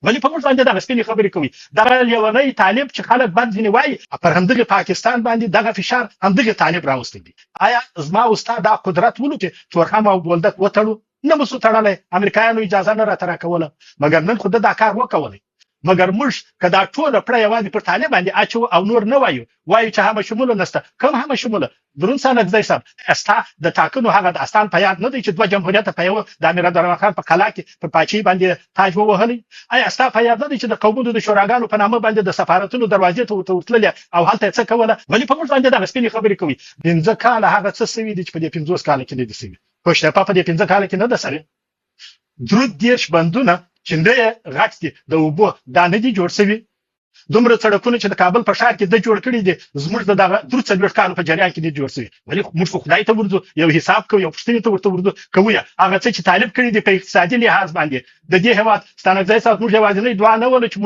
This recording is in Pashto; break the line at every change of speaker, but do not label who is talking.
ولې په موږ باندې دغه سپینې خبرې کوي دغه لیونی طالب چې خلک بد ځینې وایي پر همدغه پاکستان باندې دغه فشار همدغه طالب راوستی دی آیا زما استاد دا قدرت ولو چې تورخم او بولدک وتړو نه مسو تړلای امریکایانو اجازه نه راته راکوله مګر نن خو دا کار وکولای مګر موږ کدا ټول پړ یوازې پر طالب باندې اچو او نور نه وایو چې هم شمول نسته کوم هم شمول درون سند ځای صاحب استا د ټاکنو هغه د استان په یاد نه دی چې دوه جمهوریت په یو د امیر عبدالرحمن خان په قلا کې په پاچي باندې تاج ووهلی آیا استا په یاد نه دی چې د قومونو د شوراګانو په نامه باندې د سفارتونو دروازې ته ورتلل او هلته څه کوله ولې په موږ باندې د سپینې خبرې کوي پنځه کال هغه څه سوي دي چې په دې 50 کال کې نه دي سوي خوشته په دې 15 کال کې نه ده سره درود دیش بندونه چې نه غټ دي د وبو دا نه دي جوړ شوی دومره سړکونه چې د کابل په ښار کې د جوړ کړي دي زموږ د دغه درو څلور کالو په جریان کې دي جوړ شوی ولی موږ خو خدای ته ورځو یو حساب کوو یو پښتني ته ورته کوو هغه څه چې طالب کړي دي په اقتصادي لحاظ باندې د دې هواد ستانه ځای سات موږ یوازې نه دوه نه ول چې